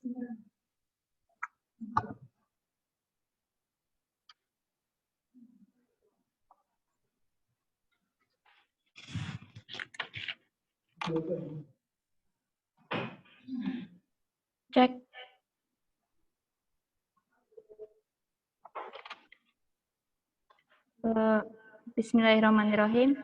Cek. Bismillahirrahmanirrahim.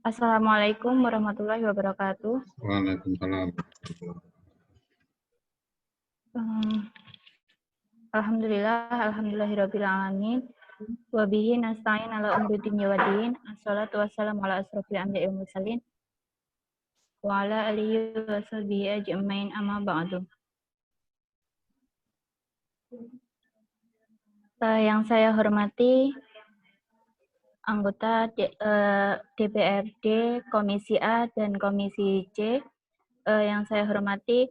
Assalamualaikum warahmatullahi wabarakatuh. Waalaikumsalam. Alhamdulillahirabbil alamin. Wa bihi nasta'in ala umuri dunya waddin. Assalatu wassalamu ala asrofil anbiya'i wal mursalin wa ala alihi wa sahbihi ajmain, amma ba'du. Yang saya hormati anggota DPRD Komisi A dan Komisi C, yang saya hormati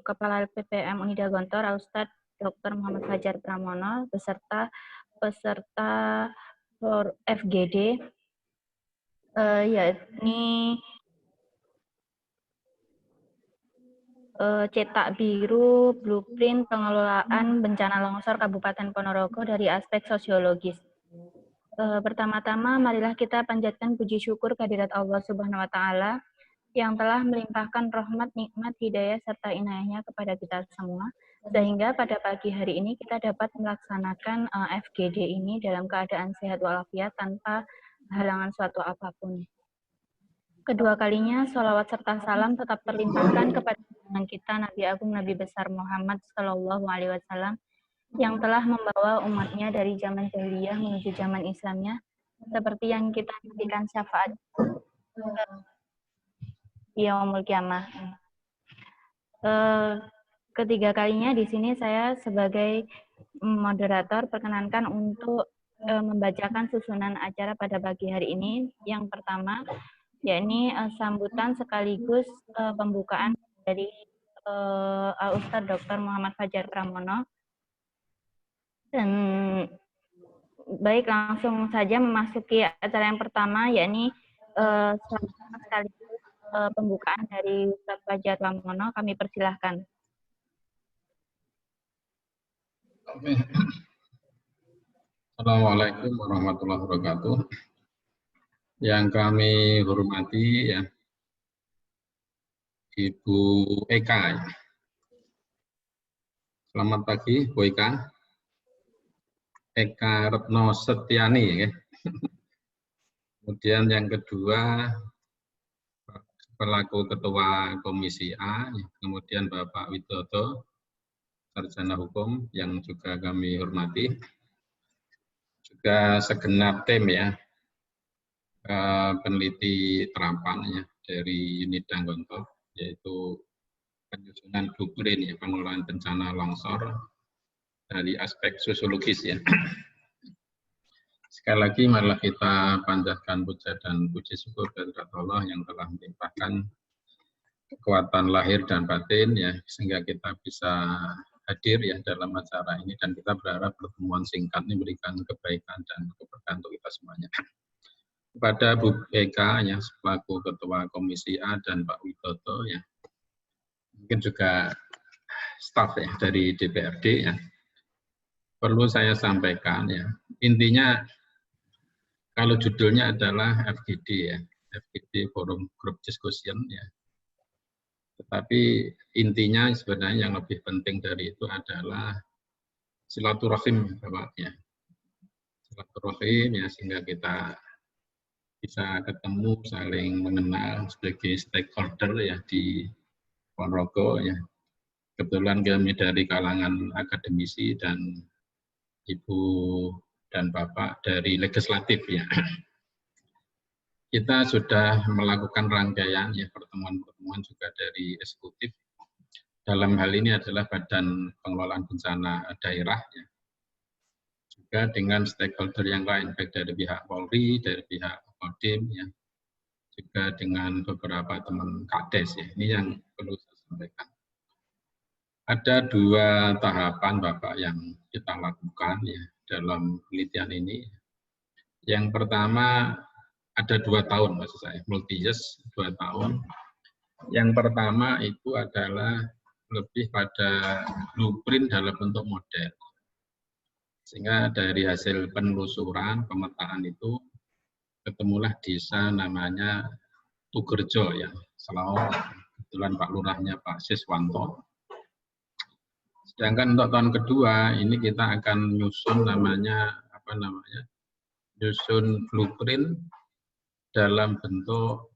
Kepala PPM Unida Gontor, Ustadz Dr. Muhammad Fajar Pramono, beserta peserta FGD, yakni cetak biru blueprint pengelolaan bencana longsor Kabupaten Ponorogo dari aspek sosiologis. Pertama-tama, marilah kita panjatkan puji syukur kehadirat Allah Subhanahu wa Ta'ala yang telah melimpahkan rahmat, nikmat, hidayah, serta inayahnya kepada kita semua, sehingga pada pagi hari ini kita dapat melaksanakan FGD ini dalam keadaan sehat walafiat tanpa halangan suatu apapun. Kedua kalinya, sholawat serta salam tetap terlimpahkan kepada junjungan kita Nabi Agung Nabi Besar Muhammad Sallallahu Alaihi Wasallam yang telah membawa umatnya dari zaman jahiliyah menuju zaman Islamnya, seperti yang kita nantikan syafaat Yaumul Qiyamah. Ketiga kalinya di sini saya sebagai moderator perkenankan untuk membacakan susunan acara pada pagi hari ini. Yang pertama, yakni sambutan sekaligus pembukaan dari Ustadz Dr. Muhammad Fajar Pramono. Dan baik, langsung saja memasuki acara yang pertama, yakni sekaligus pembukaan dari Ustadz Fajar Pramono. Kami persilahkan. Assalamualaikum warahmatullahi wabarakatuh. Yang kami hormati ya Ibu Eka. Selamat pagi, Bu Eka. Eka Retno Setiani. Ya. Kemudian yang kedua, pelaku Ketua Komisi A, kemudian Bapak Widodo, Sarjana Hukum yang juga kami hormati. Juga segenap tim ya, peneliti terapan ya dari unit Gontor, yaitu penyusunan blueprint ya, pengelolaan bencana longsor dari aspek sosiologis ya. Sekali lagi marilah kita panjatkan puja dan puji syukur kehadirat Allah yang telah melimpahkan kekuatan lahir dan batin ya, sehingga kita bisa hadir ya dalam acara ini, dan kita berharap pertemuan singkat ini memberikan kebaikan dan keberkahan untuk kita semuanya. Kepada Bu Eka ya, selaku Ketua Komisi A, dan Pak Widodo ya, mungkin juga staf ya dari DPRD ya, perlu saya sampaikan ya, intinya kalau judulnya adalah FGD ya, FGD Forum Group Discussion ya, tetapi intinya sebenarnya yang lebih penting dari itu adalah silaturahim Bapak ya, silaturahim ya, sehingga kita bisa ketemu, saling mengenal sebagai stakeholder ya di Ponorogo ya. Kebetulan kami dari kalangan akademisi dan Ibu dan Bapak dari legislatif ya. Kita sudah melakukan rangkaian ya pertemuan-pertemuan juga dari eksekutif. Dalam hal ini adalah Badan Pengelolaan Bencana Daerah ya. Juga dengan stakeholder yang lain, baik dari pihak Polri, dari pihak Kodim ya, juga dengan beberapa teman Kades ya. Ini yang perlu saya sampaikan. Ada dua tahapan Bapak yang kita lakukan ya dalam penelitian ini. Yang pertama ada 2 tahun maksud saya, multi-years 2 tahun. Yang pertama itu adalah lebih pada blueprint dalam bentuk model. Sehingga dari hasil penelusuran, pemetaan itu ketemulah desa namanya Tugerjo ya. Selalu kebetulan Pak Lurahnya Pak Siswanto. Sedangkan untuk tahun kedua ini kita akan nyusun nyusun blueprint dalam bentuk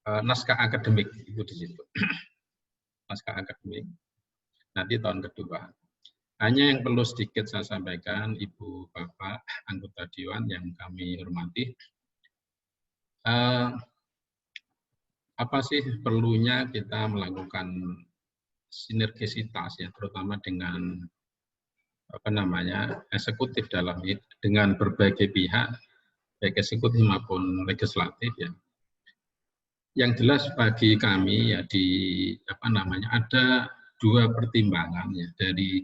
naskah akademik itu di situ. Naskah akademik. Nanti tahun kedua. Hanya yang perlu sedikit saya sampaikan, Ibu, Bapak, anggota Dewan yang kami hormati, apa sih perlunya kita melakukan sinergisitas ya, terutama dengan eksekutif dengan berbagai pihak, baik eksekutif maupun legislatif ya. Yang jelas bagi kami ya ada dua pertimbangan ya dari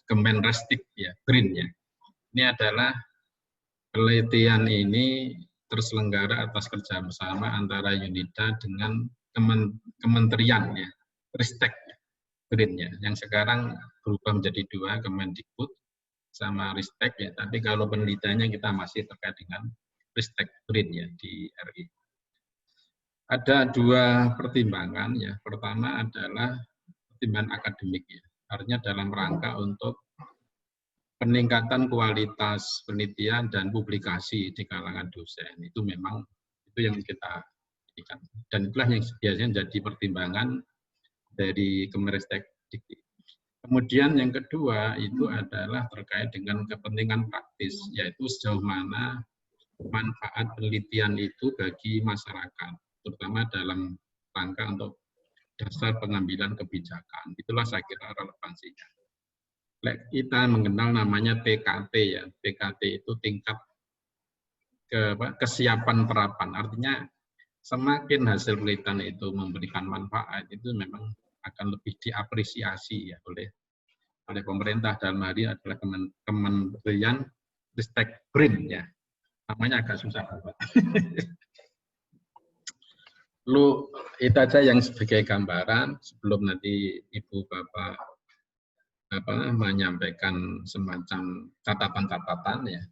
Kemenristek ya, BRIN ya. Ini adalah penelitian ini terselenggara atas kerja bersama antara UNIDA dengan kementerian ya, Ristek BRIN ya. Yang sekarang berubah menjadi dua, Kemendikbud sama Ristek ya. Tapi kalau penelitiannya kita masih terkait dengan Ristek BRIN ya di RI. Ada dua pertimbangan ya. Pertama adalah pertimbangan akademik ya. Artinya dalam rangka untuk peningkatan kualitas penelitian dan publikasi di kalangan dosen. Itu memang itu yang kita berikan. Dan itulah yang biasanya jadi pertimbangan dari Kemenristek. Kemudian yang kedua itu adalah terkait dengan kepentingan praktis, yaitu sejauh mana manfaat penelitian itu bagi masyarakat, terutama dalam rangka untuk dasar pengambilan kebijakan. Itulah saya kira relevansinya. Kita mengenal namanya TKT ya. TKT itu tingkat kesiapan terapan. Artinya semakin hasil penelitian itu memberikan manfaat, itu memang akan lebih diapresiasi ya oleh pemerintah, dalam hal ini adalah Kementerian Ristek BRIN ya. Namanya agak susah Bapak. Lu itu aja yang sebagai gambaran sebelum nanti Ibu Bapak menyampaikan semacam catatan-catatan ya.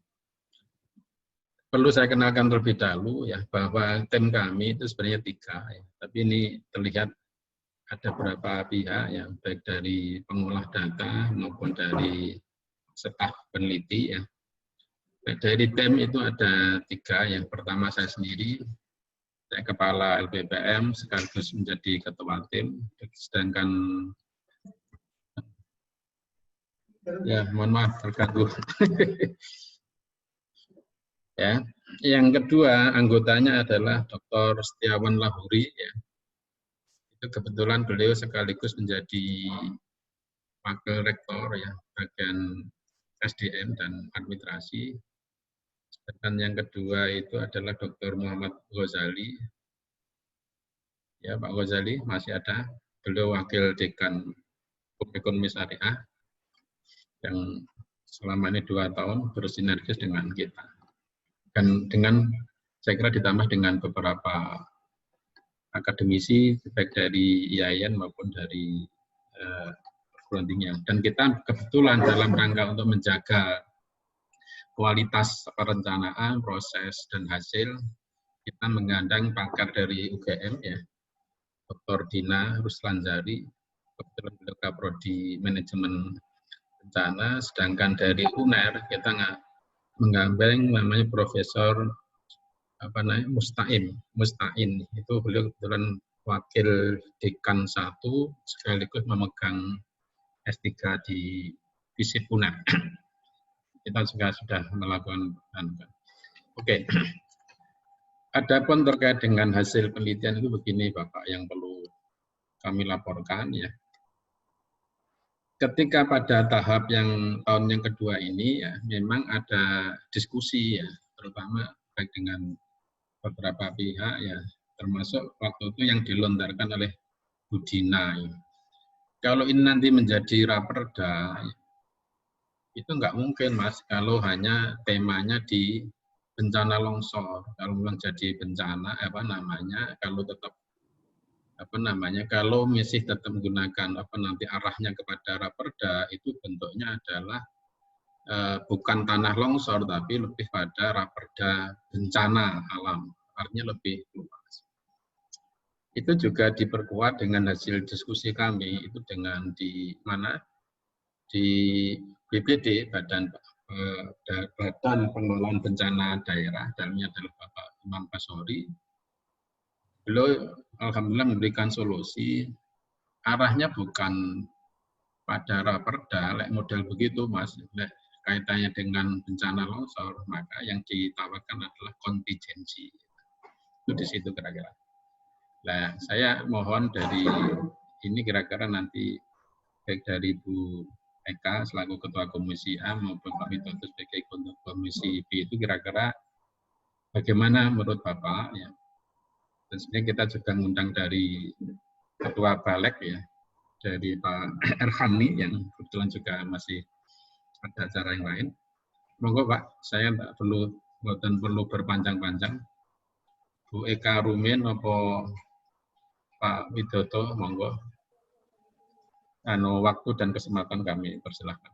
Perlu saya kenalkan terlebih dahulu ya bahwa tim kami itu sebenarnya 3 ya. Tapi ini terlihat ada beberapa pihak yang baik dari pengolah data maupun dari staf peneliti ya. Dari tim itu ada 3, yang pertama saya sendiri, saya kepala LPPM sekaligus menjadi ketua tim, sedangkan ya mohon maaf terganggu. Ya, yang kedua anggotanya adalah Dr. Setiawan Lahuri ya. Itu kebetulan beliau sekaligus menjadi wakil rektor ya bagian SDM dan administrasi. Dan yang kedua itu adalah Dr. Muhammad Ghazali. Ya, Pak Ghazali masih ada. Beliau wakil dekan Ekonomi Syariah yang selama ini 2 tahun bersinergis dengan kita. Dan dengan saya kira ditambah dengan beberapa akademisi baik dari IAIN maupun dari perguruan tinggi. Dan kita kebetulan dalam rangka untuk menjaga kualitas perencanaan, proses, dan hasil, kita menggandeng pakar dari UGM, ya, Dr. Dina Ruslanzari, kebetulan beliau Kaprodi Manajemen Bencana, sedangkan dari UNER kita menggandeng namanya Profesor Mustain, itu beliau kebetulan wakil dekan 1 sekaligus memegang S3 di FISIP UNER. Kita juga sudah melakukan. Oke. Adapun terkait dengan hasil penelitian itu begini Bapak yang perlu kami laporkan ya. Ketika pada tahap yang tahun yang kedua ini ya memang ada diskusi ya, terutama baik dengan beberapa pihak ya, termasuk waktu itu yang dilontarkan oleh Bu Dina. Ya. Kalau ini nanti menjadi raperda, itu nggak mungkin Mas, kalau hanya temanya di bencana longsor. Kalau memang jadi bencana, kalau tetap kalau masih tetap menggunakan nanti arahnya kepada raperda, itu bentuknya adalah bukan tanah longsor tapi lebih pada raperda bencana alam, artinya lebih luas. Itu juga diperkuat dengan hasil diskusi kami itu dengan di BPD, Badan Pengelolaan Bencana Daerah, dalamnya adalah Bapak Imam Basori. Beliau alhamdulillah memberikan solusi, arahnya bukan pada raperda, model begitu Mas, kaitannya dengan bencana longsor, maka yang ditawarkan adalah kontingensi. Itu di situ kira-kira. Nah, saya mohon dari ini kira-kira nanti baik dari Bu Eka selaku Ketua Komisi A maupun Pak Widodo sebagai Ketua Komisi B itu kira-kira bagaimana menurut Bapak ya. Dan sebenarnya kita juga mengundang dari Ketua Balek ya, dari Pak Erhani yang kebetulan juga masih ada acara yang lain. Monggo Pak, saya tidak perlu berpanjang-panjang. Bu Eka Rumin atau Pak Widodo, monggo. Waktu dan kesempatan kami persilahkan.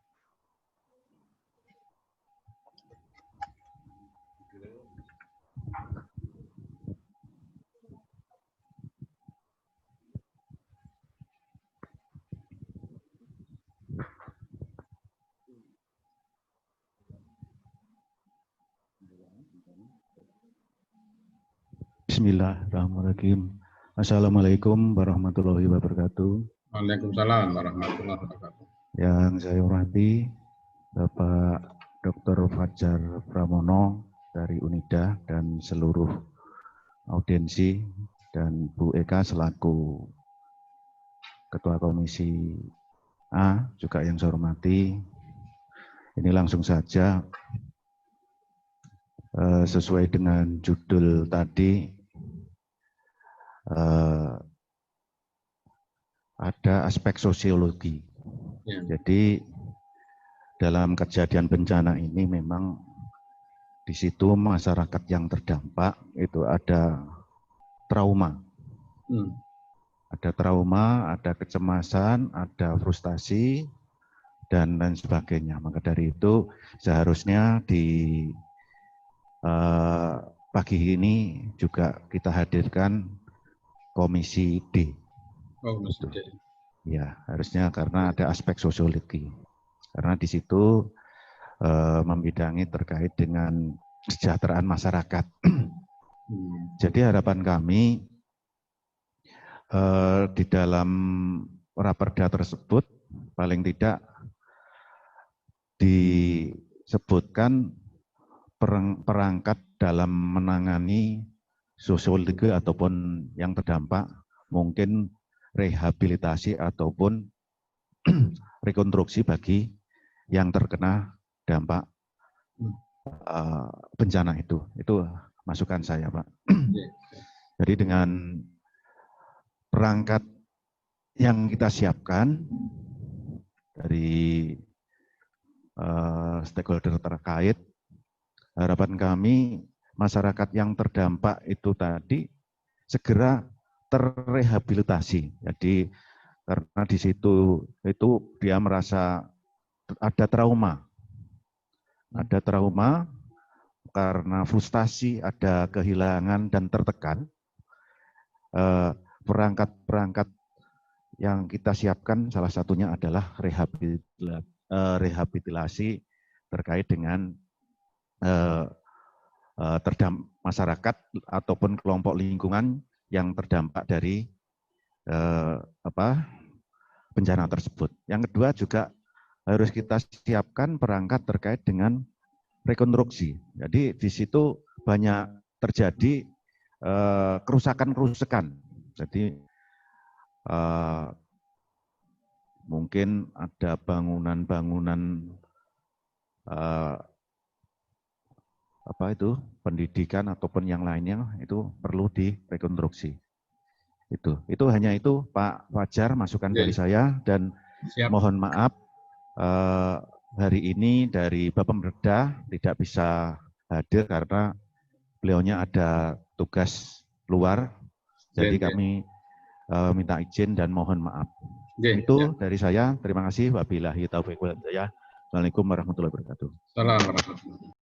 Bismillahirrahmanirrahim. Assalamualaikum warahmatullahi wabarakatuh. Waalaikumsalam warahmatullahi wabarakatuh. Yang saya hormati Bapak Dr. Fajar Pramono dari UNIDA dan seluruh audiensi, dan Bu Eka selaku Ketua Komisi A juga yang saya hormati. Ini langsung saja sesuai dengan judul tadi, ada aspek sosiologi. Ya. Jadi dalam kejadian bencana ini memang di situ masyarakat yang terdampak itu ada trauma. Ada trauma, ada kecemasan, ada frustasi, dan lain sebagainya. Maka dari itu seharusnya di pagi ini juga kita hadirkan Komisi D. Komisi D. Ya, harusnya karena ada aspek sosiologi. Karena di situ membidangi terkait dengan kesejahteraan masyarakat. Jadi harapan kami di dalam raperda tersebut paling tidak disebutkan perangkat dalam menangani sosiologi ataupun yang terdampak, mungkin rehabilitasi ataupun rekonstruksi bagi yang terkena dampak bencana itu. Itu masukan saya, Pak. Jadi dengan perangkat yang kita siapkan dari stakeholder terkait, harapan kami masyarakat yang terdampak itu tadi segera terrehabilitasi. Jadi karena di situ itu dia merasa ada trauma karena frustasi, ada kehilangan dan tertekan. Perangkat-perangkat yang kita siapkan salah satunya adalah rehabilitasi terkait dengan masyarakat ataupun kelompok lingkungan yang terdampak dari bencana tersebut. Yang kedua juga harus kita siapkan perangkat terkait dengan rekonstruksi. Jadi di situ banyak terjadi kerusakan-kerusakan. Jadi mungkin ada bangunan-bangunan pendidikan ataupun yang lainnya itu perlu direkonstruksi. Itu hanya itu Pak Fajar, masukan dari saya, dan mohon maaf hari ini dari Bapak Merda tidak bisa hadir karena beliaunya ada tugas luar. Jadi kami minta izin dan mohon maaf. Okay, itu dari saya. Terima kasih. Wabillahi taufiq wal hidayah. Assalamualaikum warahmatullahi wabarakatuh. Assalamualaikum.